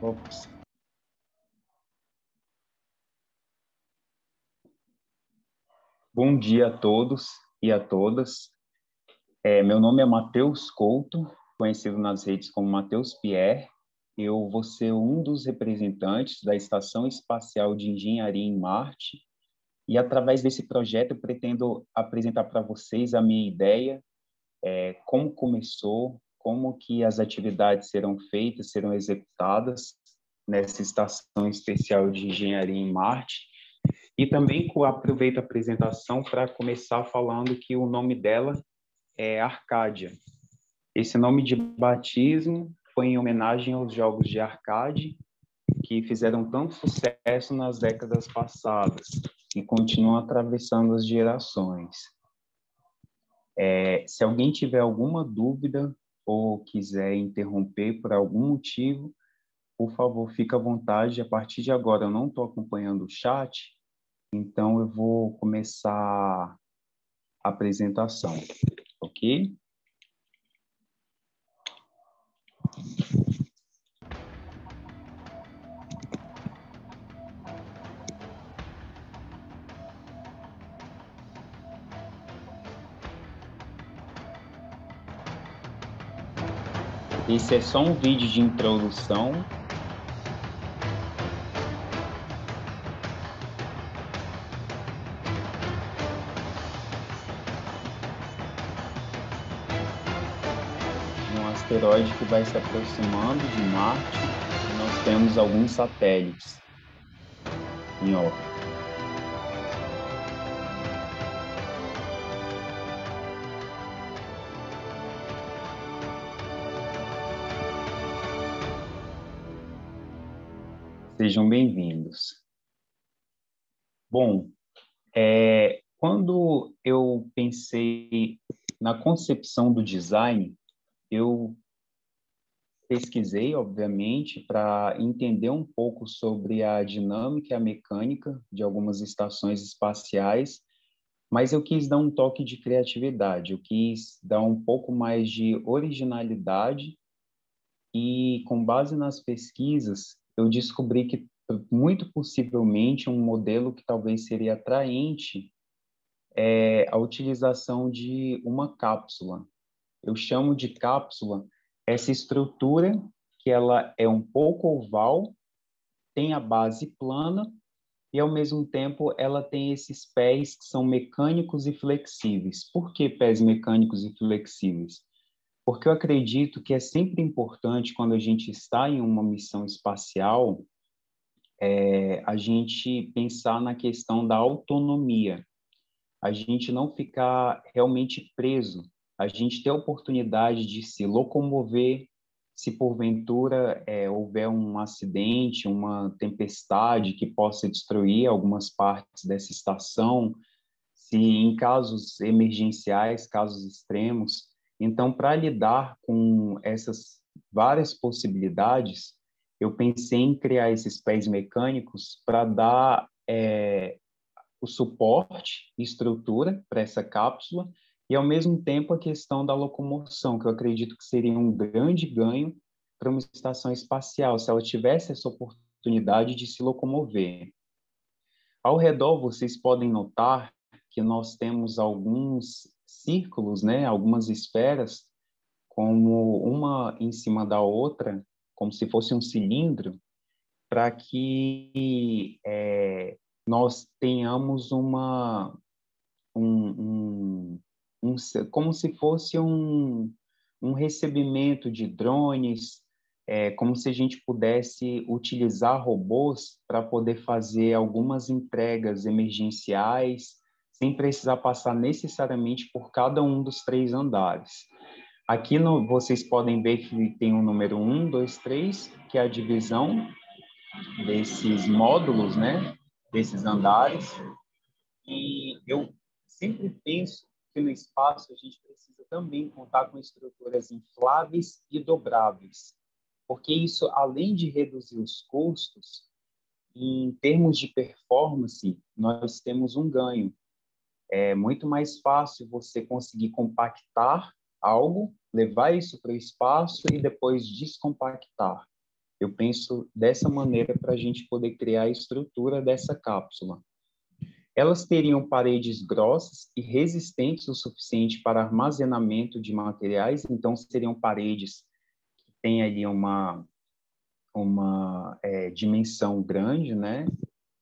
Ops. Bom dia a todos e a todas. Meu nome é Matheus Couto, conhecido nas redes como Matheus Pierre. Eu vou ser um dos representantes da Estação Espacial de Engenharia em Marte e, através desse projeto, eu pretendo apresentar para vocês a minha ideia, como começou, como que as atividades serão feitas, serão executadas nessa Estação Especial de Engenharia em Marte. E também aproveito a apresentação para começar falando que o nome dela é Arcádia. Esse nome de batismo foi em homenagem aos jogos de arcade que fizeram tanto sucesso nas décadas passadas e continuam atravessando as gerações. Se alguém tiver alguma dúvida ou quiser interromper por algum motivo, por favor, fique à vontade. A partir de agora, eu não estou acompanhando o chat, então eu vou começar a apresentação, ok? Esse é só um vídeo de introdução. Um asteroide que vai se aproximando de Marte, e nós temos alguns satélites em órbita. Sejam bem-vindos. Bom, quando eu pensei na concepção do design, eu pesquisei, obviamente, para entender um pouco sobre a dinâmica e a mecânica de algumas estações espaciais, mas eu quis dar um toque de criatividade, eu quis dar um pouco mais de originalidade e, com base nas pesquisas, eu descobri que, muito possivelmente, um modelo que talvez seria atraente é a utilização de uma cápsula. Eu chamo de cápsula essa estrutura que ela é um pouco oval, tem a base plana e, ao mesmo tempo, ela tem esses pés que são mecânicos e flexíveis. Por que pés mecânicos e flexíveis? Porque eu acredito que é sempre importante, quando a gente está em uma missão espacial, a gente pensar na questão da autonomia, a gente não ficar realmente preso, a gente ter a oportunidade de se locomover, se porventura houver um acidente, uma tempestade que possa destruir algumas partes dessa estação, se em casos emergenciais, casos extremos. Então, para lidar com essas várias possibilidades, eu pensei em criar esses pés mecânicos para dar o suporte e estrutura para essa cápsula e, ao mesmo tempo, a questão da locomoção, que eu acredito que seria um grande ganho para uma estação espacial, se ela tivesse essa oportunidade de se locomover. Ao redor, vocês podem notar que nós temos alguns círculos, né, algumas esferas, como uma em cima da outra, como se fosse um cilindro, para que nós tenhamos um, um, como se fosse um recebimento de drones, como se a gente pudesse utilizar robôs para poder fazer algumas entregas emergenciais, sem precisar passar necessariamente por cada um dos 3 andares. Aqui vocês podem ver que tem o número 1, 2, 3, que é a divisão desses módulos, né, desses andares. E eu sempre penso que no espaço a gente precisa também contar com estruturas infláveis e dobráveis, porque isso, além de reduzir os custos, em termos de performance, nós temos um ganho. É muito mais fácil você conseguir compactar algo, levar isso para o espaço e depois descompactar. Eu penso dessa maneira para a gente poder criar a estrutura dessa cápsula. Elas teriam paredes grossas e resistentes o suficiente para armazenamento de materiais, então seriam paredes que têm ali uma dimensão grande, né,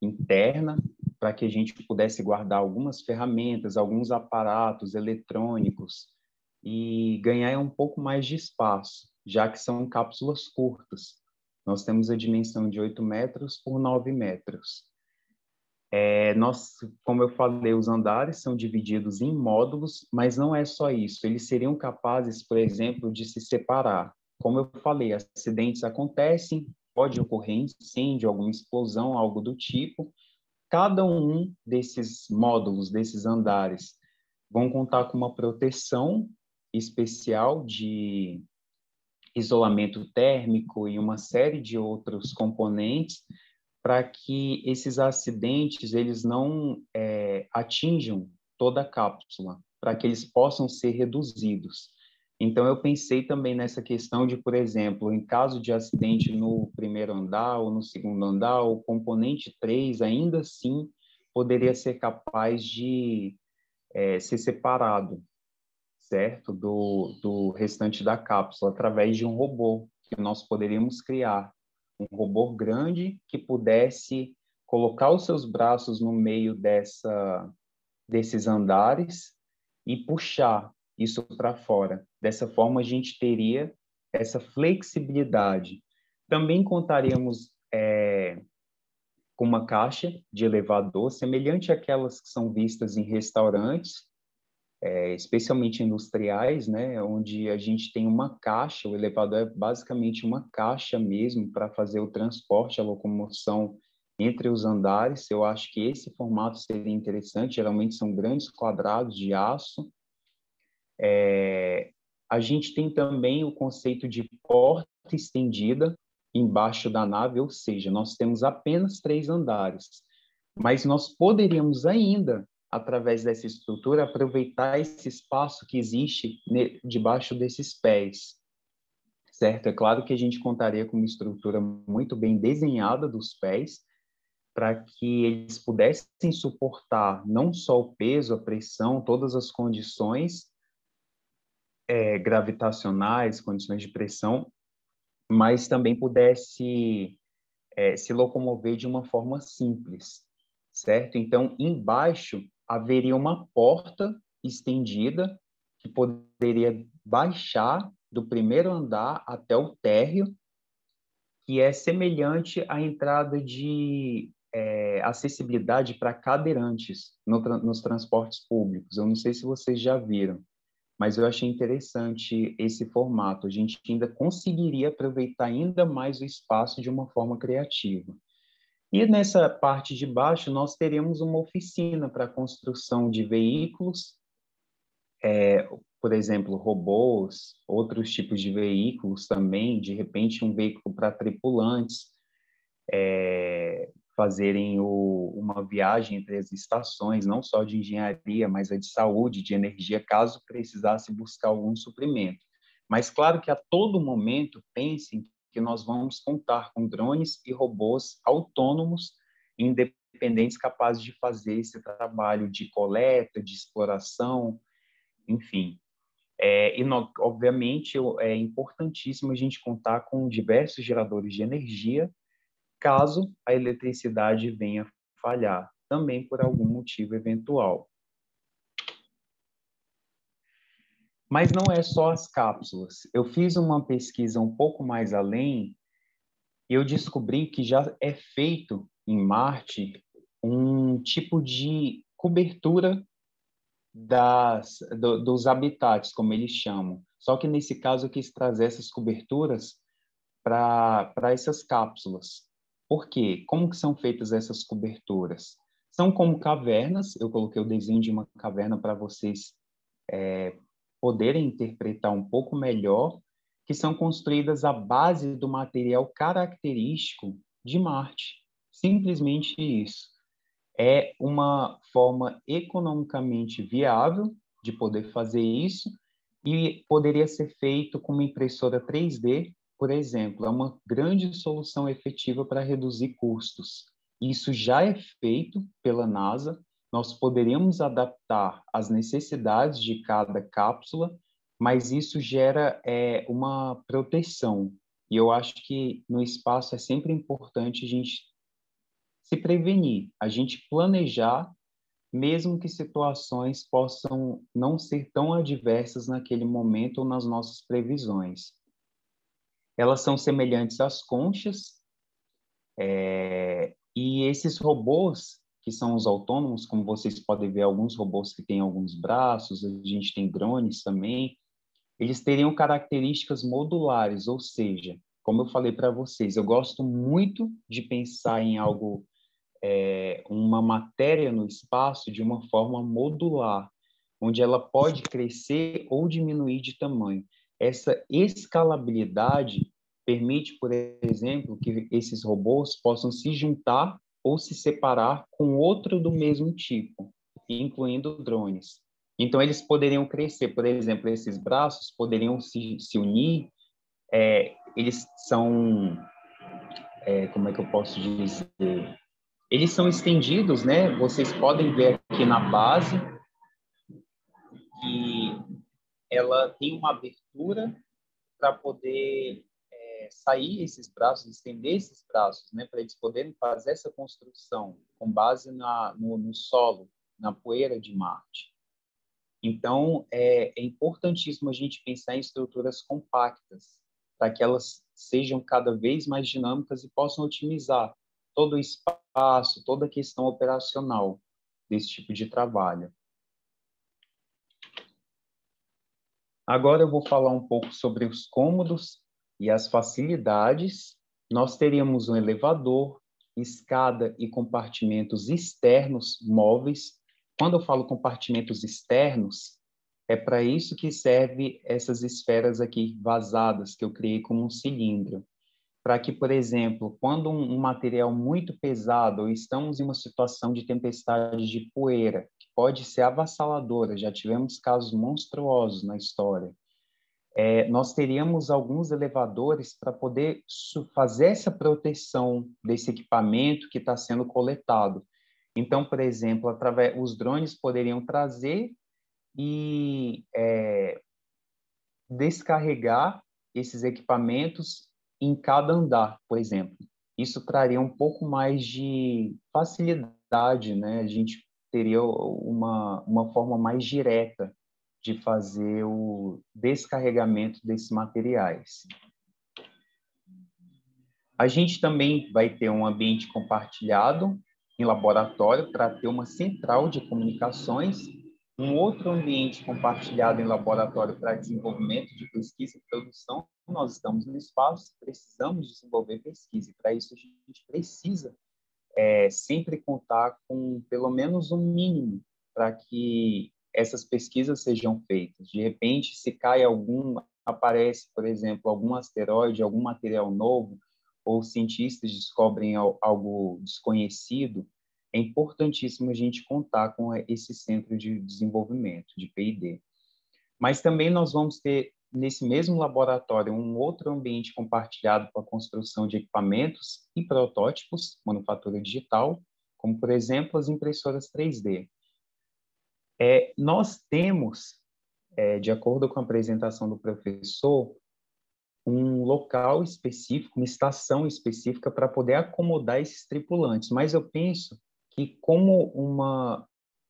interna, para que a gente pudesse guardar algumas ferramentas, alguns aparatos eletrônicos e ganhar um pouco mais de espaço, já que são cápsulas curtas. Nós temos a dimensão de 8 metros por 9 metros. Como eu falei, os andares são divididos em módulos, mas não é só isso. Eles seriam capazes, por exemplo, de se separar. Como eu falei, acidentes acontecem, pode ocorrer incêndio, alguma explosão, algo do tipo. Cada um desses módulos, desses andares, vão contar com uma proteção especial de isolamento térmico e uma série de outros componentes para que esses acidentes eles não atinjam toda a cápsula, para que eles possam ser reduzidos. Então, eu pensei também nessa questão de, por exemplo, em caso de acidente no primeiro andar ou no segundo andar, o componente 3 ainda assim poderia ser capaz de ser separado, certo? Do restante da cápsula, através de um robô que nós poderíamos criar. Um robô grande que pudesse colocar os seus braços no meio desses andares e puxar isso para fora. Dessa forma, a gente teria essa flexibilidade. Também contaríamos com uma caixa de elevador, semelhante àquelas que são vistas em restaurantes, especialmente industriais, né, onde a gente tem uma caixa, o elevador é basicamente uma caixa mesmo para fazer o transporte, a locomoção entre os andares. Eu acho que esse formato seria interessante, geralmente são grandes quadrados de aço. A gente tem também o conceito de porta estendida embaixo da nave, ou seja, nós temos apenas 3 andares, mas nós poderíamos ainda, através dessa estrutura, aproveitar esse espaço que existe debaixo desses pés, certo? É claro que a gente contaria com uma estrutura muito bem desenhada dos pés, para que eles pudessem suportar não só o peso, a pressão, todas as condições gravitacionais, condições de pressão, mas também pudesse se locomover de uma forma simples, certo? Então, embaixo haveria uma porta estendida que poderia baixar do primeiro andar até o térreo, que é semelhante à entrada de acessibilidade para cadeirantes nos transportes públicos. Eu não sei se vocês já viram, mas eu achei interessante esse formato. A gente ainda conseguiria aproveitar ainda mais o espaço de uma forma criativa. E nessa parte de baixo, nós teríamos uma oficina para a construção de veículos, por exemplo, robôs, outros tipos de veículos também, de repente um veículo para tripulantes, fazerem uma viagem entre as estações, não só de engenharia, mas a de saúde, de energia, caso precisasse buscar algum suprimento. Mas claro que a todo momento pensem que nós vamos contar com drones e robôs autônomos, independentes, capazes de fazer esse trabalho de coleta, de exploração, enfim. Obviamente, é importantíssimo a gente contar com diversos geradores de energia, caso a eletricidade venha falhar, também por algum motivo eventual. Mas não é só as cápsulas. Eu fiz uma pesquisa um pouco mais além e eu descobri que já é feito em Marte um tipo de cobertura dos habitats, como eles chamam. Só que nesse caso eu quis trazer essas coberturas para essas cápsulas. Por quê? Como que são feitas essas coberturas? São como cavernas, eu coloquei o desenho de uma caverna para vocês poderem interpretar um pouco melhor, que são construídas à base do material característico de Marte. Simplesmente isso. É uma forma economicamente viável de poder fazer isso e poderia ser feito com uma impressora 3D por exemplo, é uma grande solução efetiva para reduzir custos. Isso já é feito pela NASA. Nós poderíamos adaptar as necessidades de cada cápsula, mas isso gera uma proteção. E eu acho que no espaço é sempre importante a gente se prevenir, a gente planejar, mesmo que situações possam não ser tão adversas naquele momento ou nas nossas previsões. Elas são semelhantes às conchas, e esses robôs, que são os autônomos, como vocês podem ver, alguns robôs que têm alguns braços, a gente tem drones também, eles teriam características modulares, ou seja, como eu falei para vocês, eu gosto muito de pensar em algo, uma matéria no espaço de uma forma modular, onde ela pode crescer ou diminuir de tamanho. Essa escalabilidade permite, por exemplo, que esses robôs possam se juntar ou se separar com outro do mesmo tipo, incluindo drones. Então, eles poderiam crescer, por exemplo, esses braços poderiam se unir, eles são, como é que eu posso dizer? Eles são estendidos, né? Vocês podem ver aqui na base que ela tem uma abertura para poder sair esses braços, estender esses braços, né? Para eles poderem fazer essa construção com base no solo, na poeira de Marte. Então, é importantíssimo a gente pensar em estruturas compactas, para que elas sejam cada vez mais dinâmicas e possam otimizar todo o espaço, toda a questão operacional desse tipo de trabalho. Agora eu vou falar um pouco sobre os cômodos e as facilidades. Nós teríamos um elevador, escada e compartimentos externos móveis. Quando eu falo compartimentos externos, é para isso que serve essas esferas aqui vazadas que eu criei como um cilindro. Para que, por exemplo, quando um material muito pesado, ou estamos em uma situação de tempestade de poeira, que pode ser avassaladora, já tivemos casos monstruosos na história, nós teríamos alguns elevadores para poder fazer essa proteção desse equipamento que está sendo coletado. Então, por exemplo, os drones poderiam trazer e descarregar esses equipamentos em cada andar, por exemplo. Isso traria um pouco mais de facilidade, né? A gente teria uma forma mais direta de fazer o descarregamento desses materiais. A gente também vai ter um ambiente compartilhado em laboratório para ter uma central de comunicações, um outro ambiente compartilhado em laboratório para desenvolvimento de pesquisa e produção. Nós estamos no espaço, precisamos desenvolver pesquisa, e para isso a gente precisa sempre contar com pelo menos um mínimo para que essas pesquisas sejam feitas. De repente, se aparece, por exemplo, algum asteroide, algum material novo, ou cientistas descobrem algo desconhecido, é importantíssimo a gente contar com esse centro de desenvolvimento, de P&D. Mas também nós vamos ter, nesse mesmo laboratório, um outro ambiente compartilhado para a construção de equipamentos e protótipos, manufatura digital, como, por exemplo, as impressoras 3D. Nós temos, de acordo com a apresentação do professor, um local específico, uma estação específica para poder acomodar esses tripulantes. Mas eu penso que, como uma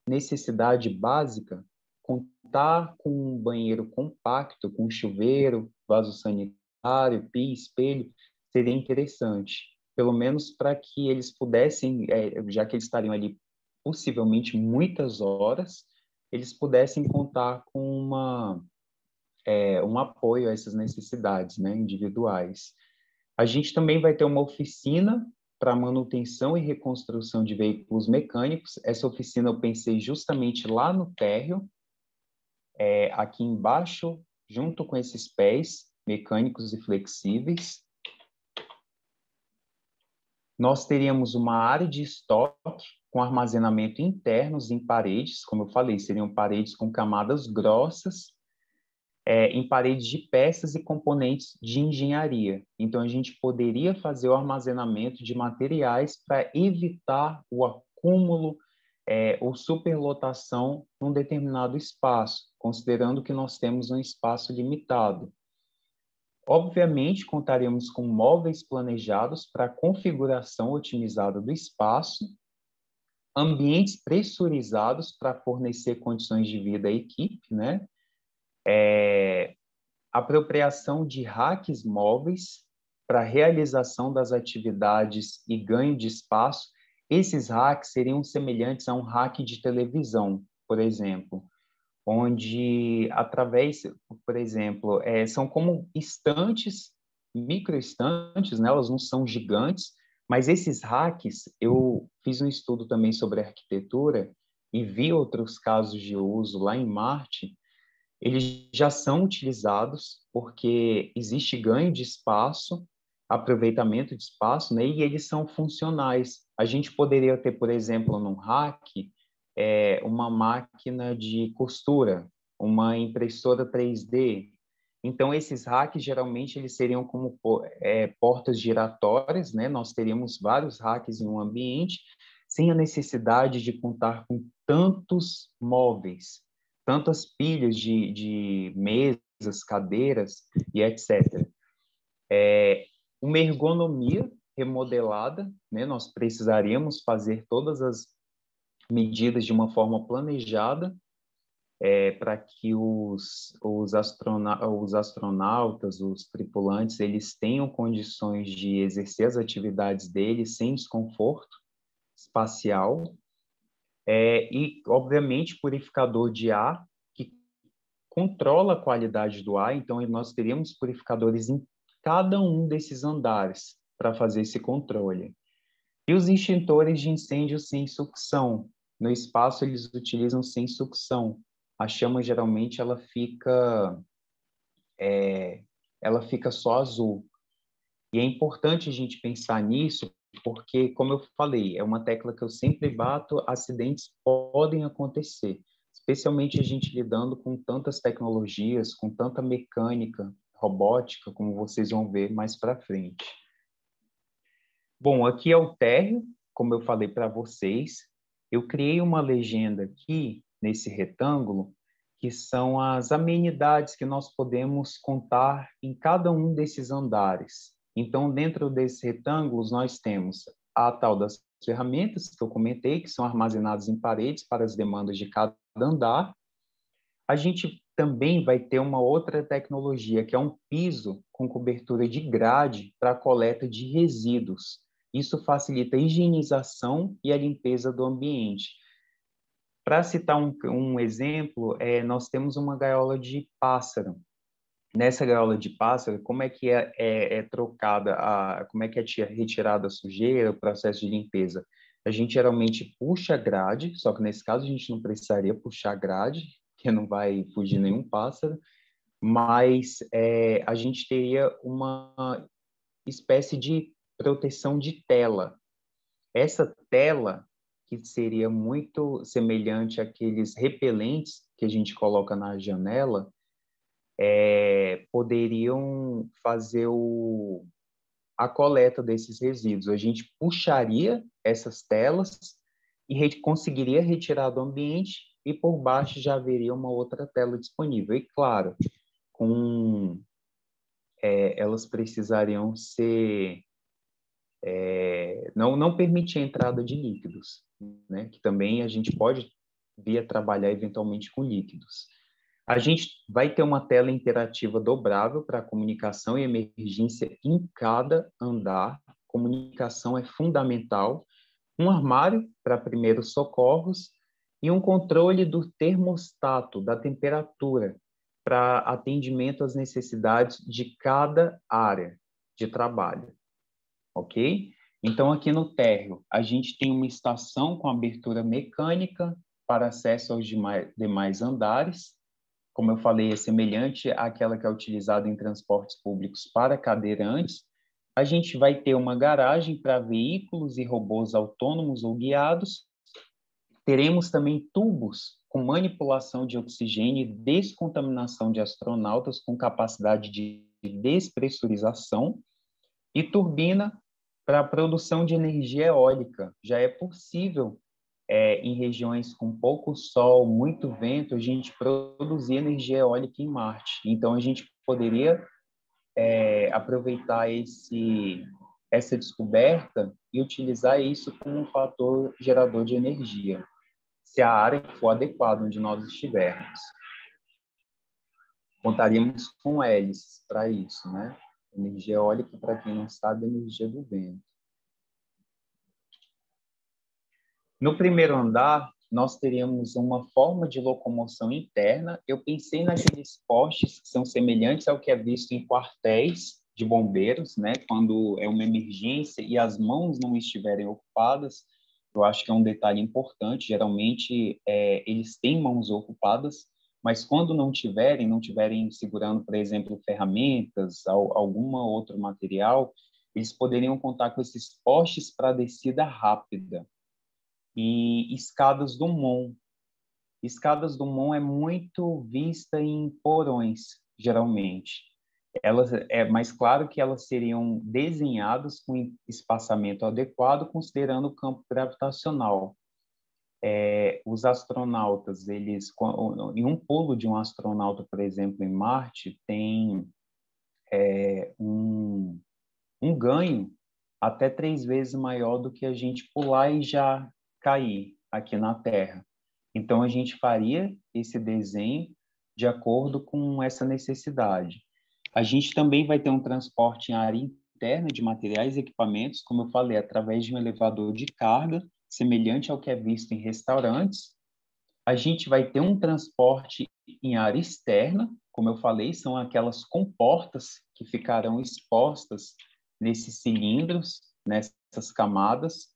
necessidade básica, contar com um banheiro compacto, com chuveiro, vaso sanitário, pia, espelho, seria interessante. Pelo menos para que eles pudessem, já que eles estariam ali possivelmente muitas horas, eles pudessem contar com um apoio a essas necessidades, né, individuais. A gente também vai ter uma oficina para manutenção e reconstrução de veículos mecânicos. Essa oficina eu pensei justamente lá no térreo, aqui embaixo, junto com esses pés mecânicos e flexíveis. Nós teríamos uma área de estoque com armazenamento internos em paredes, como eu falei, seriam paredes com camadas grossas, em paredes de peças e componentes de engenharia. Então, a gente poderia fazer o armazenamento de materiais para evitar o acúmulo ou superlotação num determinado espaço, considerando que nós temos um espaço limitado. Obviamente, contaremos com móveis planejados para a configuração otimizada do espaço, ambientes pressurizados para fornecer condições de vida à equipe, né? Apropriação de racks móveis para realização das atividades e ganho de espaço. Esses racks seriam semelhantes a um rack de televisão, por exemplo, onde, através, por exemplo, são como estantes, microestantes, né? Elas não são gigantes, mas esses racks, eu fiz um estudo também sobre arquitetura e vi outros casos de uso lá em Marte. Eles já são utilizados porque existe ganho de espaço, aproveitamento de espaço, né? E eles são funcionais. A gente poderia ter, por exemplo, num rack, uma máquina de costura, uma impressora 3D. Então, esses racks, geralmente, eles seriam como portas giratórias, né? Nós teríamos vários racks em um ambiente, sem a necessidade de contar com tantos móveis, tantas pilhas de mesas, cadeiras e etc. Uma ergonomia remodelada, né? Nós precisaríamos fazer todas as medidas de uma forma planejada para que os astronautas, os tripulantes, eles tenham condições de exercer as atividades deles sem desconforto espacial. E, obviamente, purificador de ar, que controla a qualidade do ar. Então, nós teríamos purificadores em cada um desses andares para fazer esse controle. E os extintores de incêndio sem sucção. No espaço, eles utilizam sem sucção. A chama, geralmente, ela fica só azul. E é importante a gente pensar nisso, porque, como eu falei, é uma tecla que eu sempre bato, acidentes podem acontecer, especialmente a gente lidando com tantas tecnologias, com tanta mecânica, robótica, como vocês vão ver mais para frente. Bom, aqui é o térreo, como eu falei para vocês. Eu criei uma legenda aqui, nesse retângulo, que são as amenidades que nós podemos contar em cada um desses andares. Então, dentro desses retângulos, nós temos a tal das ferramentas que eu comentei, que são armazenadas em paredes para as demandas de cada andar. A gente também vai ter uma outra tecnologia, que é um piso com cobertura de grade para a coleta de resíduos. Isso facilita a higienização e a limpeza do ambiente. Para citar um exemplo, nós temos uma gaiola de pássaro. Nessa gaiola de pássaro, como é que é trocada, como é que é retirada a sujeira, o processo de limpeza? A gente geralmente puxa a grade, só que nesse caso a gente não precisaria puxar a grade, que não vai fugir nenhum pássaro, mas a gente teria uma espécie de proteção de tela. Essa tela, que seria muito semelhante àqueles repelentes que a gente coloca na janela, poderiam fazer a coleta desses resíduos. A gente puxaria essas telas e conseguiria retirar do ambiente e por baixo já haveria uma outra tela disponível. E claro, elas precisariam ser não permitir a entrada de líquidos, né? Que também a gente pode vir a trabalhar eventualmente com líquidos. A gente vai ter uma tela interativa dobrável para comunicação e emergência em cada andar. Comunicação é fundamental. Um armário para primeiros socorros e um controle do termostato, da temperatura, para atendimento às necessidades de cada área de trabalho. Ok? Então, aqui no térreo, a gente tem uma estação com abertura mecânica para acesso aos demais andares. Como eu falei, é semelhante àquela que é utilizada em transportes públicos para cadeirantes. A gente vai ter uma garagem para veículos e robôs autônomos ou guiados. Teremos também tubos com manipulação de oxigênio e descontaminação de astronautas com capacidade de despressurização, e turbina para a produção de energia eólica. Já é possível, em regiões com pouco sol, muito vento, a gente produzir energia eólica em Marte. Então, a gente poderia aproveitar essa descoberta e utilizar isso como um fator gerador de energia, se a área for adequada onde nós estivermos. Contaríamos com hélices para isso, né? Energia eólica, para quem não sabe, é energia do vento. No primeiro andar, nós teríamos uma forma de locomoção interna. Eu pensei naqueles postes que são semelhantes ao que é visto em quartéis de bombeiros, né? Quando é uma emergência e as mãos não estiverem ocupadas. Eu acho que é um detalhe importante. Geralmente, eles têm mãos ocupadas, mas quando não tiverem segurando, por exemplo, ferramentas, alguma outro material, eles poderiam contar com esses postes para descida rápida. E escadas Dumont. Escadas Dumont é muito vista em porões, geralmente. Elas, mais claro que elas seriam desenhadas com espaçamento adequado, considerando o campo gravitacional. Os astronautas, em um pulo de um astronauta, por exemplo, em Marte, tem um ganho até 3 vezes maior do que a gente pular e já cair aqui na Terra. Então, a gente faria esse desenho de acordo com essa necessidade. A gente também vai ter um transporte em área interna de materiais e equipamentos, como eu falei, através de um elevador de carga, semelhante ao que é visto em restaurantes. A gente vai ter um transporte em área externa, como eu falei, são aquelas comportas que ficarão expostas nesses cilindros, nessas camadas,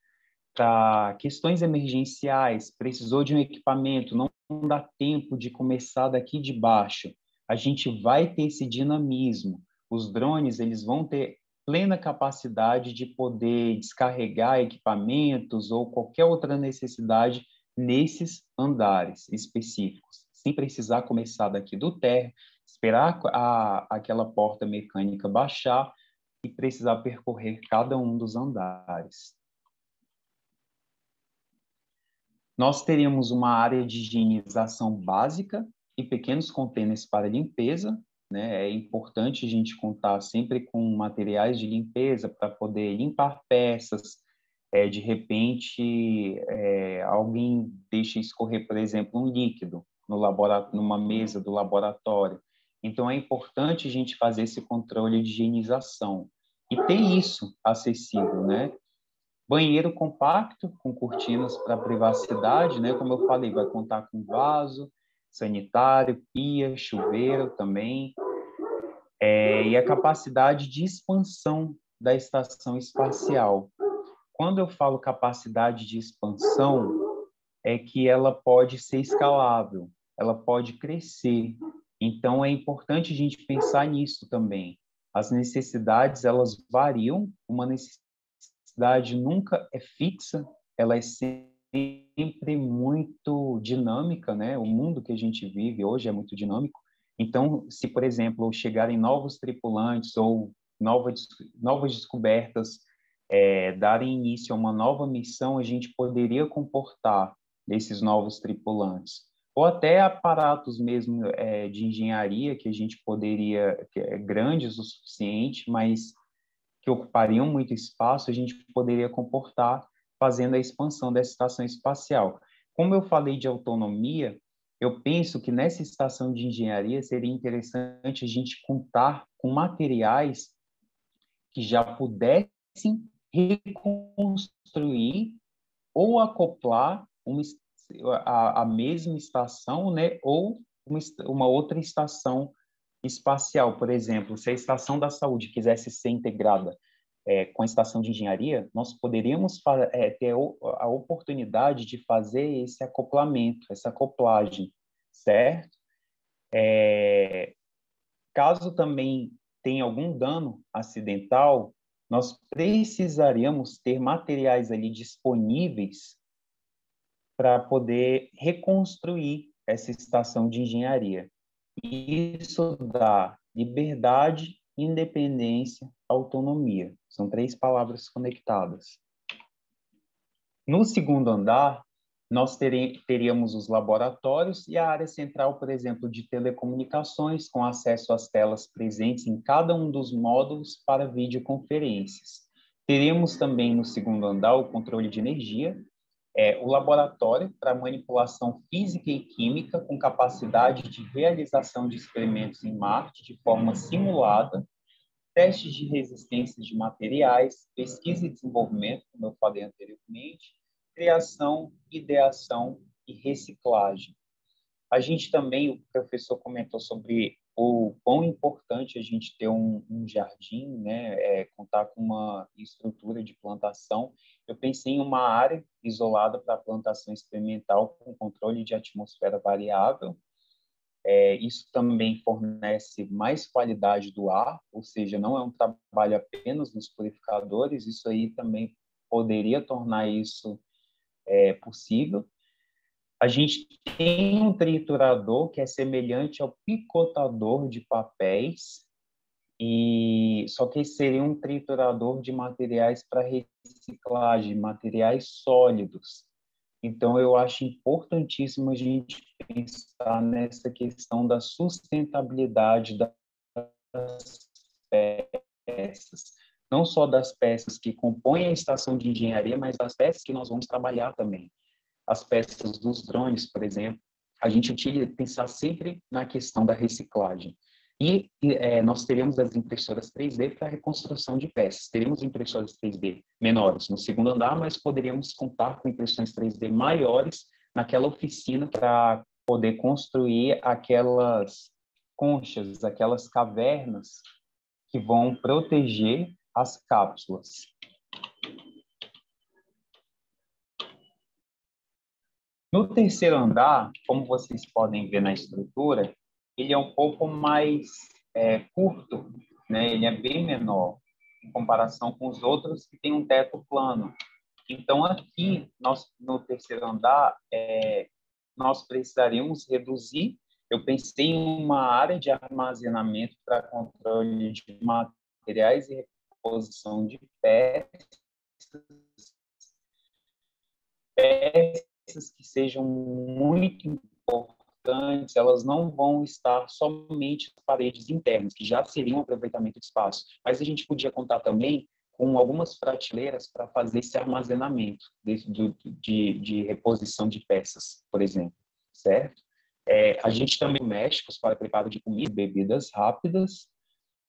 para questões emergenciais, precisou de um equipamento, não dá tempo de começar daqui de baixo. A gente vai ter esse dinamismo. Os drones, eles vão ter plena capacidade de poder descarregar equipamentos ou qualquer outra necessidade nesses andares específicos, sem precisar começar daqui do térreo, esperar aquela porta mecânica baixar e precisar percorrer cada um dos andares. Nós teríamos uma área de higienização básica e pequenos contêineres para limpeza, né? É importante a gente contar sempre com materiais de limpeza para poder limpar peças. De repente, alguém deixa escorrer, por exemplo, um líquido numa mesa do laboratório. Então, é importante a gente fazer esse controle de higienização. E ter isso acessível, né? Banheiro compacto, com cortinas para privacidade, né? Como eu falei, vai contar com vaso sanitário, pia, chuveiro também. E a capacidade de expansão da estação espacial. Quando eu falo capacidade de expansão, é que ela pode ser escalável, ela pode crescer. Então, é importante a gente pensar nisso também. As necessidades, elas variam, uma necessidade nunca é fixa, ela é sempre muito dinâmica, né? O mundo que a gente vive hoje é muito dinâmico. Então, se, por exemplo, chegarem novos tripulantes ou novas descobertas, darem início a uma nova missão, a gente poderia comportar esses novos tripulantes. Ou até aparatos mesmo de engenharia que a gente poderia, que é grandes o suficiente, mas que ocupariam muito espaço, a gente poderia comportar fazendo a expansão dessa estação espacial. Como eu falei de autonomia, eu penso que nessa estação de engenharia seria interessante a gente contar com materiais que já pudessem reconstruir ou acoplar a mesma estação, né, ou uma outra estação espacial. Por exemplo, se a estação da saúde quisesse ser integrada com a estação de engenharia, nós poderíamos ter a oportunidade de fazer esse acoplamento, essa acoplagem, certo? Caso também tenha algum dano acidental, nós precisaríamos ter materiais ali disponíveis para poder reconstruir essa estação de engenharia. E isso dá liberdade, independência, autonomia. São 3 palavras conectadas. No segundo andar, nós teríamos os laboratórios e a área central, por exemplo, de telecomunicações, com acesso às telas presentes em cada um dos módulos para videoconferências. Teríamos também no segundo andar o controle de energia, o laboratório para manipulação física e química com capacidade de realização de experimentos em Marte de forma simulada, testes de resistência de materiais, pesquisa e desenvolvimento, como eu falei anteriormente, criação, ideação e reciclagem. A gente também, o professor comentou sobre o quão importante a gente ter um jardim, né, contar com uma estrutura de plantação. Eu pensei em uma área isolada para plantação experimental com controle de atmosfera variável. Isso também fornece mais qualidade do ar, ou seja, não é um trabalho apenas nos purificadores, isso aí também poderia tornar isso possível. A gente tem um triturador que é semelhante ao picotador de papéis, só que seria um triturador de materiais para reciclagem, materiais sólidos. Então, eu acho importantíssimo a gente pensar nessa questão da sustentabilidade das peças, não só das peças que compõem a estação de engenharia, mas das peças que nós vamos trabalhar também. As peças dos drones, por exemplo, a gente pensar sempre na questão da reciclagem. Nós teríamos as impressoras 3D para reconstrução de peças. Teríamos impressoras 3D menores no segundo andar, mas poderíamos contar com impressões 3D maiores naquela oficina para poder construir aquelas conchas, aquelas cavernas que vão proteger as cápsulas. No terceiro andar, como vocês podem ver na estrutura, ele é um pouco mais curto, né? Ele é bem menor em comparação com os outros que têm um teto plano. Então, aqui, no terceiro andar, nós precisaríamos reduzir. Eu pensei em uma área de armazenamento para controle de materiais e reposição de peças que sejam muito importantes, elas não vão estar somente nas paredes internas, que já seriam um aproveitamento de espaço, mas a gente podia contar também com algumas prateleiras para fazer esse armazenamento de reposição de peças, por exemplo, certo? A gente também mexe para preparo de comida e bebidas rápidas,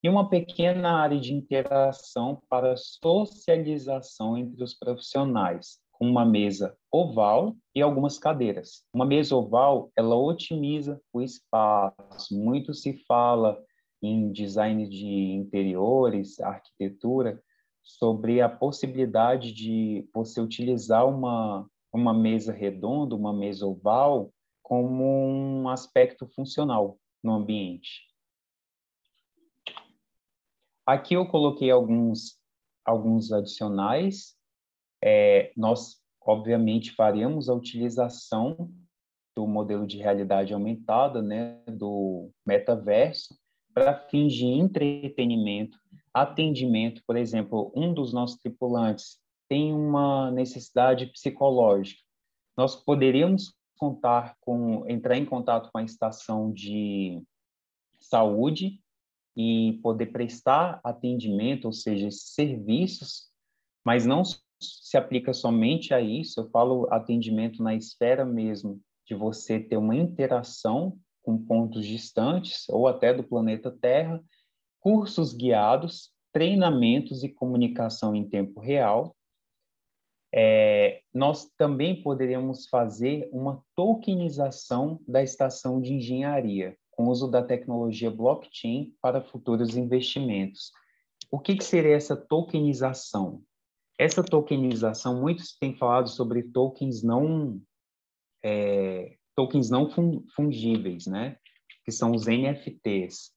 e uma pequena área de interação para socialização entre os profissionais, com uma mesa oval e algumas cadeiras. Uma mesa oval, ela otimiza o espaço. Muito se fala em design de interiores, arquitetura, sobre a possibilidade de você utilizar uma mesa redonda, uma mesa oval, como um aspecto funcional no ambiente. Aqui eu coloquei alguns adicionais. Nós, obviamente, faremos a utilização do modelo de realidade aumentada, né, do metaverso, para fins de entretenimento, atendimento. Por exemplo, um dos nossos tripulantes tem uma necessidade psicológica. Nós poderíamos entrar em contato com a estação de saúde e poder prestar atendimento, ou seja, serviços, mas não se aplica somente a isso. Eu falo atendimento na esfera mesmo de você ter uma interação com pontos distantes ou até do planeta Terra, cursos guiados, treinamentos e comunicação em tempo real. Nós também poderíamos fazer uma tokenização da estação de engenharia, com uso da tecnologia blockchain para futuros investimentos. O que seria essa tokenização? Essa tokenização, muitos têm falado sobre tokens não fungíveis, né? Que são os NFTs.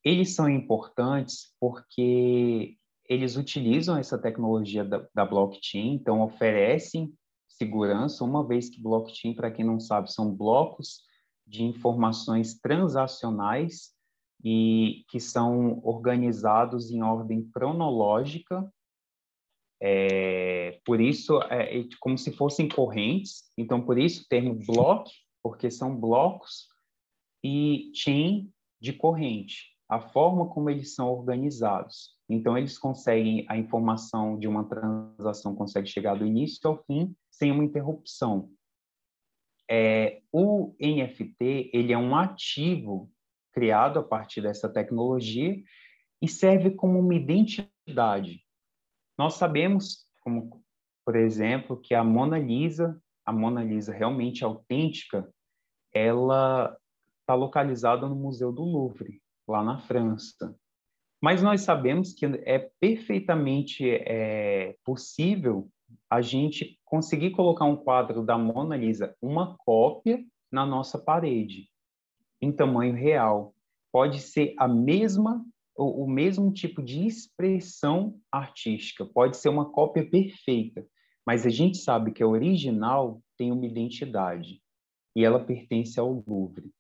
Eles são importantes porque eles utilizam essa tecnologia da blockchain, então oferecem segurança, uma vez que blockchain, para quem não sabe, são blocos de informações transacionais e que são organizados em ordem cronológica. Por isso, como se fossem correntes. Então, por isso o termo block, porque são blocos, e chain de corrente, a forma como eles são organizados. Então, eles conseguem, a informação de uma transação consegue chegar do início ao fim sem uma interrupção. O NFT, ele é um ativo criado a partir dessa tecnologia e serve como uma identidade. Nós sabemos, como, por exemplo, que a Mona Lisa realmente autêntica, ela está localizada no Museu do Louvre, lá na França. Mas nós sabemos que é perfeitamente possível a gente conseguir colocar um quadro da Mona Lisa, uma cópia, na nossa parede, em tamanho real. Pode ser o mesmo tipo de expressão artística, pode ser uma cópia perfeita, mas a gente sabe que a original tem uma identidade e ela pertence ao Louvre.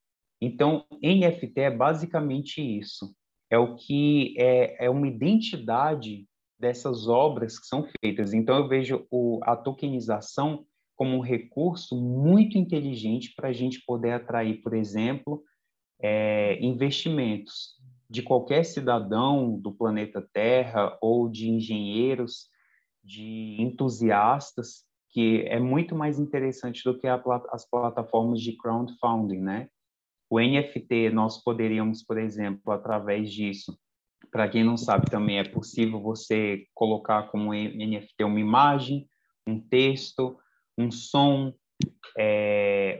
Então, NFT é basicamente isso. É o que é uma identidade dessas obras que são feitas. Então, eu vejo a tokenização como um recurso muito inteligente para a gente poder atrair, por exemplo, investimentos de qualquer cidadão do planeta Terra ou de engenheiros, de entusiastas, que é muito mais interessante do que as plataformas de crowdfunding, né? O NFT, nós poderíamos, por exemplo, através disso, para quem não sabe também, é possível você colocar como NFT uma imagem, um texto, um som,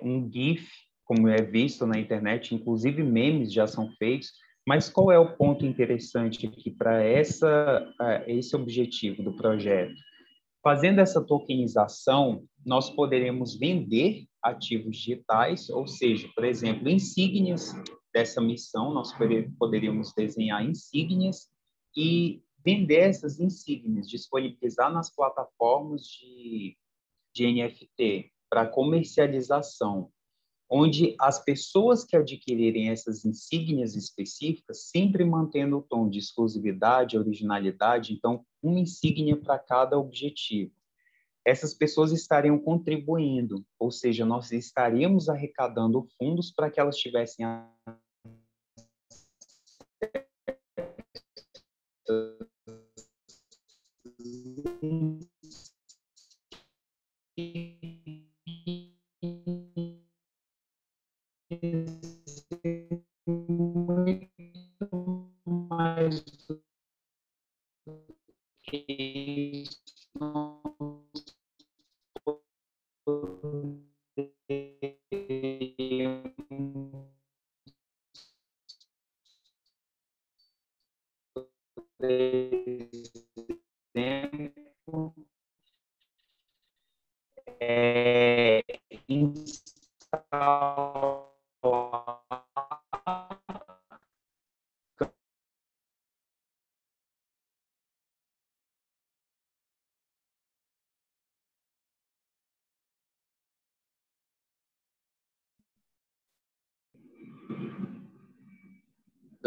um GIF, como é visto na internet, inclusive memes já são feitos, mas qual é o ponto interessante aqui para esse objetivo do projeto? Fazendo essa tokenização, nós poderemos vender ativos digitais, ou seja, por exemplo, insígnias dessa missão, nós poderíamos desenhar insígnias e vender essas insígnias, disponibilizar nas plataformas de NFT para comercialização, onde as pessoas que adquirirem essas insígnias específicas, sempre mantendo o tom de exclusividade, originalidade, então, uma insígnia para cada objetivo. Essas pessoas estariam contribuindo, ou seja, nós estaríamos arrecadando fundos para que elas tivessem mais do que exemplo, instalar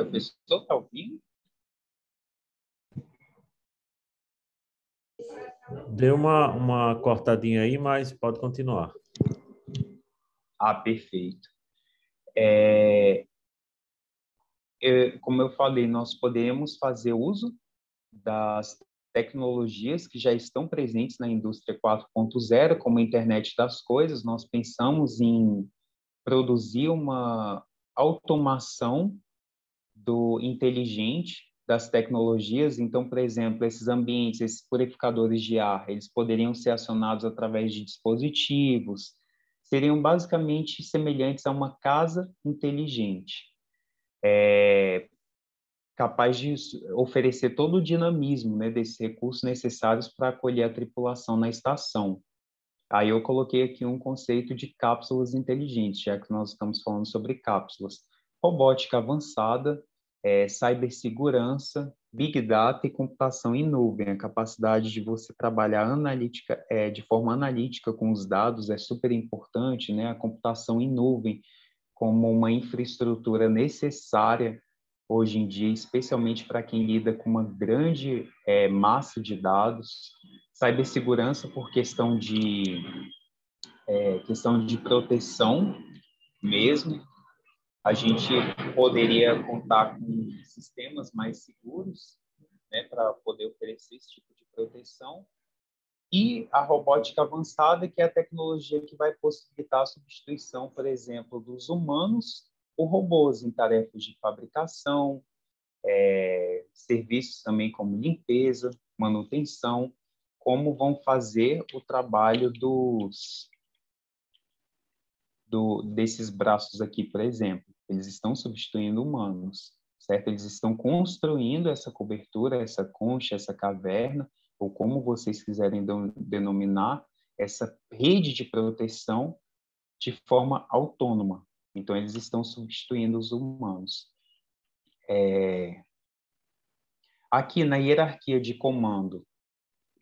a pessoa está ouvindo? Deu uma cortadinha aí, mas pode continuar. Ah, perfeito. Como eu falei, nós podemos fazer uso das tecnologias que já estão presentes na indústria 4.0, como a internet das coisas. Nós pensamos em produzir uma automação do inteligente das tecnologias. Então, por exemplo, esses ambientes, esses purificadores de ar, eles poderiam ser acionados através de dispositivos, seriam basicamente semelhantes a uma casa inteligente, capaz de oferecer todo o dinamismo, né, desses recursos necessários para acolher a tripulação na estação. Aí eu coloquei aqui um conceito de cápsulas inteligentes, já que nós estamos falando sobre cápsulas. Robótica avançada, cibersegurança, Big Data e computação em nuvem. A capacidade de você trabalhar de forma analítica com os dados é super importante, né? A computação em nuvem como uma infraestrutura necessária hoje em dia, especialmente para quem lida com uma grande massa de dados. Cibersegurança por questão de proteção mesmo. A gente poderia contar com sistemas mais seguros, né, para poder oferecer esse tipo de proteção. E a robótica avançada, que é a tecnologia que vai possibilitar a substituição, por exemplo, dos humanos por robôs em tarefas de fabricação, serviços também como limpeza, manutenção, como vão fazer o trabalho desses braços aqui, por exemplo. Eles estão substituindo humanos, certo? Eles estão construindo essa cobertura, essa concha, essa caverna, ou como vocês quiserem denominar, essa rede de proteção de forma autônoma. Então, eles estão substituindo os humanos. Aqui na hierarquia de comando,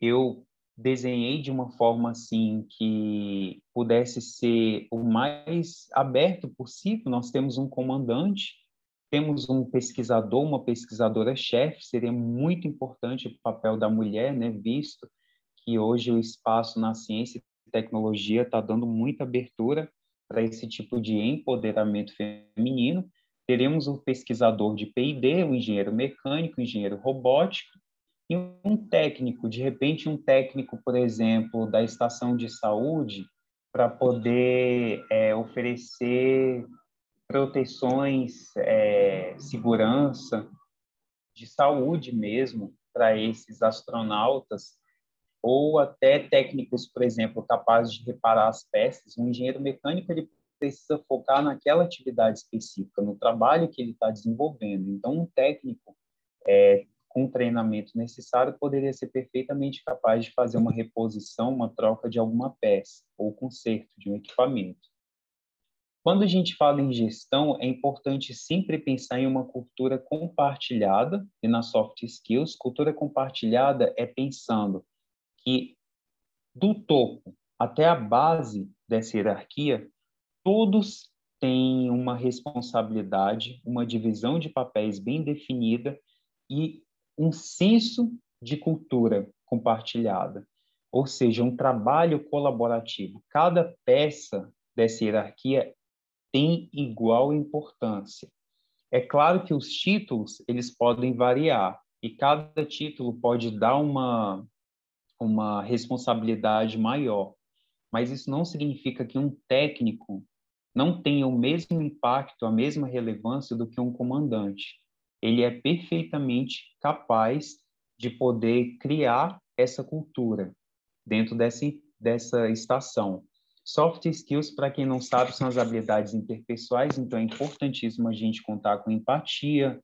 eu desenhei de uma forma assim que pudesse ser o mais aberto possível. Nós temos um comandante, temos um pesquisador, uma pesquisadora-chefe. Seria muito importante o papel da mulher, né, visto que hoje o espaço na ciência e tecnologia está dando muita abertura para esse tipo de empoderamento feminino. Teremos o pesquisador de P&D, o engenheiro mecânico, o engenheiro robótico, e um técnico, de repente um técnico, por exemplo, da estação de saúde, para poder oferecer proteções, segurança de saúde mesmo para esses astronautas, ou até técnicos, por exemplo, capazes de reparar as peças. Um engenheiro mecânico ele precisa focar naquela atividade específica, no trabalho que ele está desenvolvendo. Então, um técnico com o treinamento necessário, poderia ser perfeitamente capaz de fazer uma reposição, uma troca de alguma peça ou conserto de um equipamento. Quando a gente fala em gestão, é importante sempre pensar em uma cultura compartilhada, e na soft skills, cultura compartilhada é pensando que do topo até a base dessa hierarquia, todos têm uma responsabilidade, uma divisão de papéis bem definida e um senso de cultura compartilhada, ou seja, um trabalho colaborativo. Cada peça dessa hierarquia tem igual importância. É claro que os títulos eles podem variar e cada título pode dar uma responsabilidade maior, mas isso não significa que um técnico não tenha o mesmo impacto, a mesma relevância do que um comandante. Ele é perfeitamente capaz de poder criar essa cultura dentro dessa estação. Soft skills, para quem não sabe, são as habilidades interpessoais, então é importantíssimo a gente contar com empatia,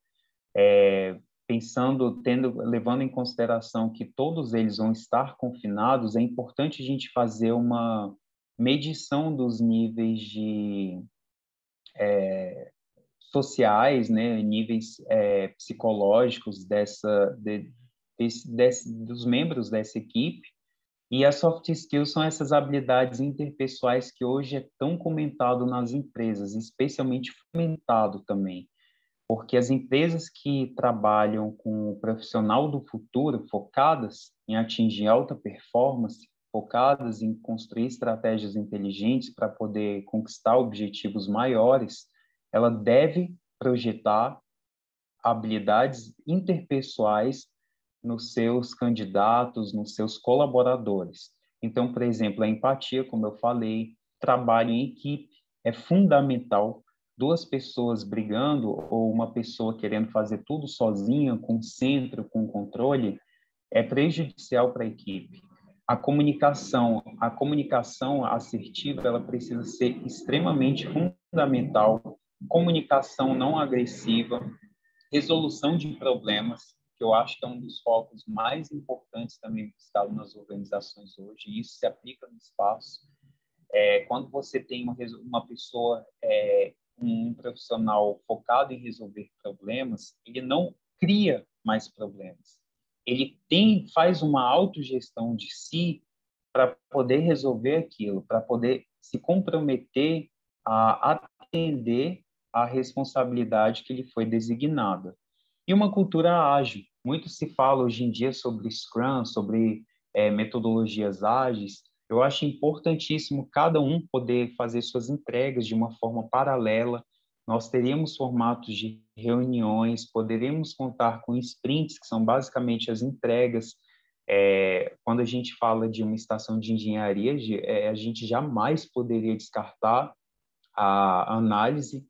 levando em consideração que todos eles vão estar confinados. É importante a gente fazer uma medição dos níveis sociais, né, níveis psicológicos dos membros dessa equipe. E as soft skills são essas habilidades interpessoais que hoje é tão comentado nas empresas, especialmente fomentado também, porque as empresas que trabalham com o profissional do futuro, focadas em atingir alta performance, focadas em construir estratégias inteligentes para poder conquistar objetivos maiores, ela deve projetar habilidades interpessoais nos seus candidatos, nos seus colaboradores. Então, por exemplo, a empatia, como eu falei, trabalho em equipe é fundamental. Duas pessoas brigando ou uma pessoa querendo fazer tudo sozinha, com centro, com controle, é prejudicial para a equipe. A comunicação assertiva, ela precisa ser extremamente fundamental. Comunicação não agressiva, resolução de problemas, que eu acho que é um dos focos mais importantes também buscado nas organizações hoje, e isso se aplica no espaço. Quando você tem uma pessoa, um profissional focado em resolver problemas, ele não cria mais problemas. Ele faz uma autogestão de si para poder resolver aquilo, para poder se comprometer a atender à responsabilidade que lhe foi designada. E uma cultura ágil. Muito se fala hoje em dia sobre Scrum, sobre metodologias ágeis. Eu acho importantíssimo cada um poder fazer suas entregas de uma forma paralela. Nós teríamos formatos de reuniões, poderíamos contar com sprints, que são basicamente as entregas. Quando a gente fala de uma estação de engenharia, a gente jamais poderia descartar a análise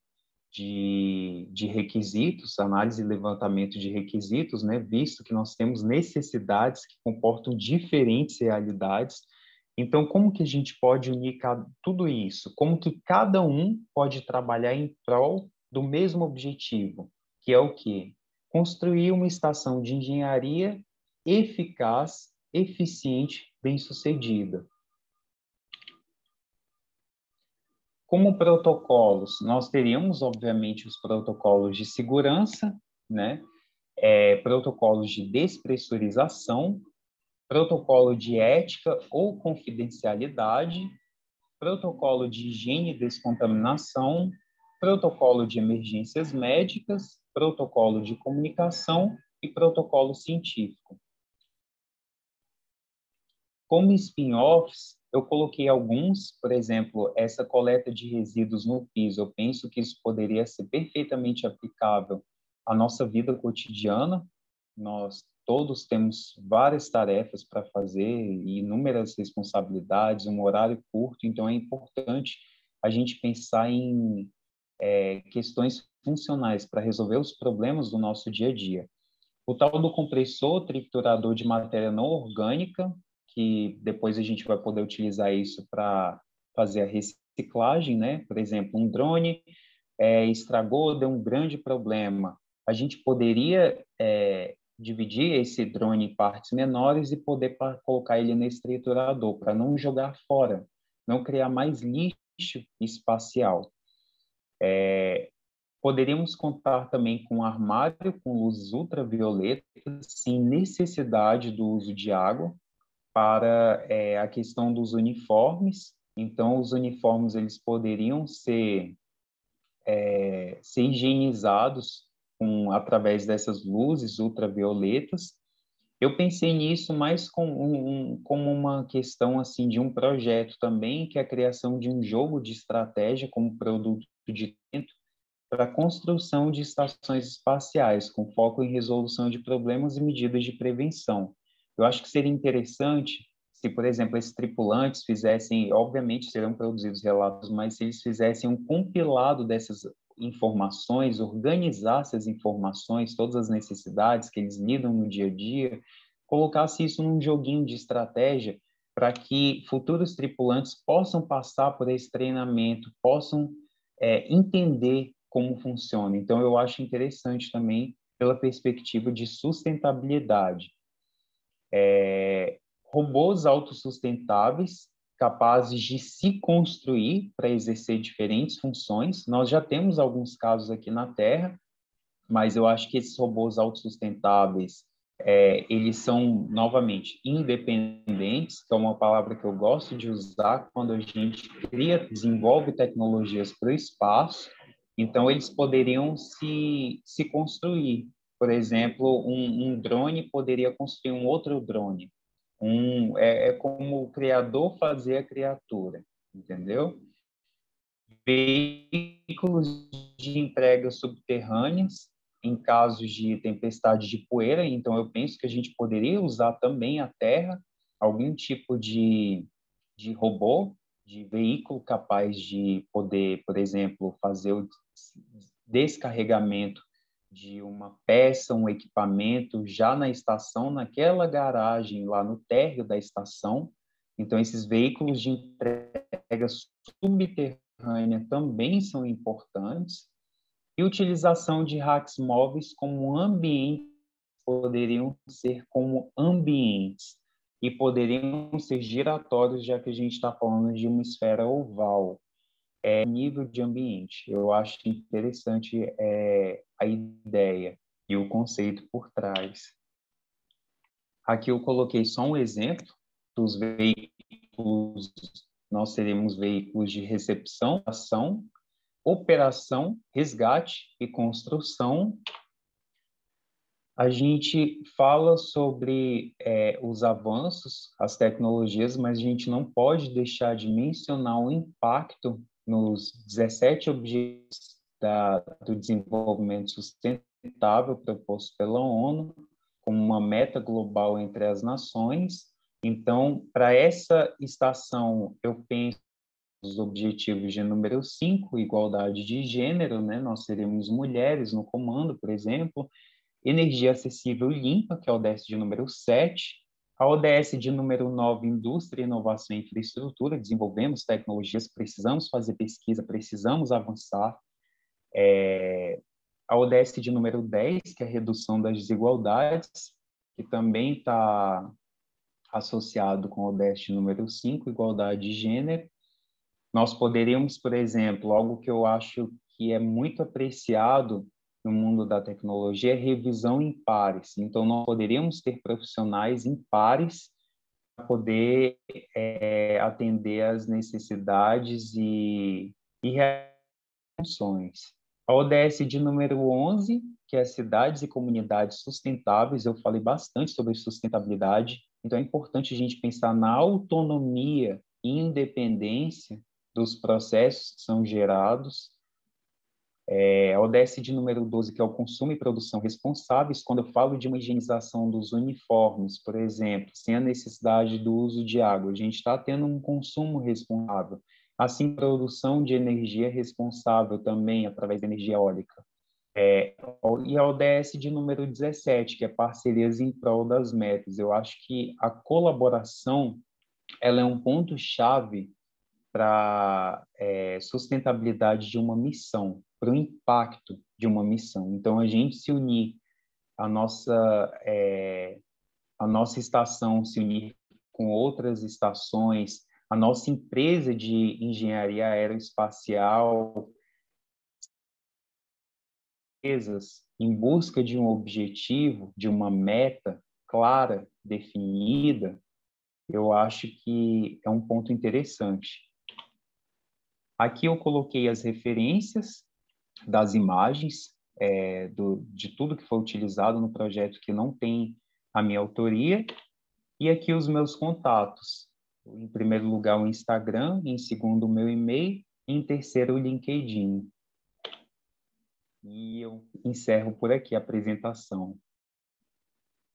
de requisitos, análise e levantamento de requisitos, né, visto que nós temos necessidades que comportam diferentes realidades. Então, como que a gente pode unir tudo isso? Como que cada um pode trabalhar em prol do mesmo objetivo, que é o quê? Construir uma estação de engenharia eficaz, eficiente, bem-sucedida. Como protocolos, nós teríamos, obviamente, os protocolos de segurança, né? Protocolos de despressurização, protocolo de ética ou confidencialidade, protocolo de higiene e descontaminação, protocolo de emergências médicas, protocolo de comunicação e protocolo científico. Como spin-offs, eu coloquei alguns, por exemplo, essa coleta de resíduos no piso. Eu penso que isso poderia ser perfeitamente aplicável à nossa vida cotidiana. Nós todos temos várias tarefas para fazer e inúmeras responsabilidades, um horário curto, então é importante a gente pensar em questões funcionais para resolver os problemas do nosso dia a dia. O tal do compressor triturador de matéria não orgânica, que depois a gente vai poder utilizar isso para fazer a reciclagem, né? Por exemplo, um drone estragou, deu um grande problema. A gente poderia dividir esse drone em partes menores e poder colocar ele nesse triturador, para não jogar fora, não criar mais lixo espacial. Poderíamos contar também com um armário com luzes ultravioletas, sem necessidade do uso de água, para a questão dos uniformes. Então, os uniformes eles poderiam ser higienizados através dessas luzes ultravioletas. Eu pensei nisso mais como uma questão assim de um projeto também, que é a criação de um jogo de estratégia como produto de dentro para a construção de estações espaciais, com foco em resolução de problemas e medidas de prevenção. Eu acho que seria interessante se, por exemplo, esses tripulantes fizessem, obviamente serão produzidos relatos, mas se eles fizessem um compilado dessas informações, organizassem as informações, todas as necessidades que eles lidam no dia a dia, colocasse isso num joguinho de estratégia para que futuros tripulantes possam passar por esse treinamento, possam entender como funciona. Então, eu acho interessante também pela perspectiva de sustentabilidade. Robôs autossustentáveis, capazes de se construir para exercer diferentes funções. Nós já temos alguns casos aqui na Terra, mas eu acho que esses robôs autossustentáveis, eles são, novamente, independentes, que é uma palavra que eu gosto de usar quando a gente desenvolve tecnologias para o espaço. Então, eles poderiam se construir. Por exemplo, um drone poderia construir um outro drone. Como o criador fazer a criatura, entendeu? Veículos de entrega subterrâneas em casos de tempestade de poeira. Então, eu penso que a gente poderia usar também a terra, algum tipo de robô, de veículo capaz de poder, por exemplo, fazer o descarregamento de uma peça, um equipamento já na estação, naquela garagem lá no térreo da estação. Então, esses veículos de entrega subterrânea também são importantes. E utilização de racks móveis como ambientes, poderiam ser como ambientes e poderiam ser giratórios, já que a gente está falando de uma esfera oval. Nível de ambiente. Eu acho interessante a ideia. e o conceito por trás. Aqui eu coloquei só um exemplo dos veículos. Nós teremos veículos de recepção, ação, operação, resgate e construção. A gente fala sobre os avanços, as tecnologias, mas a gente não pode deixar de mencionar o impacto nos 17 objetivos do desenvolvimento sustentável proposto pela ONU, como uma meta global entre as nações. Então, para essa estação, eu penso os objetivos de número 5, igualdade de gênero, né? Nós teremos mulheres no comando, por exemplo, energia acessível e limpa, que é a ODS de número 7, a ODS de número 9, indústria, inovação e infraestrutura, desenvolvemos tecnologias, precisamos fazer pesquisa, precisamos avançar. A ODS de número 10, que é a redução das desigualdades, que também está associado com a ODS de número 5, igualdade de gênero. Nós poderíamos, por exemplo, algo que eu acho que é muito apreciado no mundo da tecnologia é revisão em pares. Então, nós poderíamos ter profissionais em pares para poder atender às necessidades e funções. A ODS de número 11, que é cidades e comunidades sustentáveis, eu falei bastante sobre sustentabilidade, então é importante a gente pensar na autonomia e independência dos processos que são gerados. A ODS de número 12, que é o consumo e produção responsáveis, quando eu falo de uma higienização dos uniformes, por exemplo, sem a necessidade do uso de água, a gente está tendo um consumo responsável. Assim, produção de energia responsável também, através da energia eólica. E a ODS de número 17, que é parcerias em prol das metas. Eu acho que a colaboração ela é um ponto-chave para sustentabilidade de uma missão, para o impacto de uma missão. Então, a gente se unir, a nossa estação se unir com outras estações, a nossa empresa de engenharia aeroespacial, em busca de um objetivo, de uma meta clara, definida, eu acho que é um ponto interessante. Aqui eu coloquei as referências das imagens, de tudo que foi utilizado no projeto que não tem a minha autoria, e aqui os meus contatos. Em primeiro lugar, o Instagram, em segundo, o meu e-mail, e em terceiro, o LinkedIn. E eu encerro por aqui a apresentação.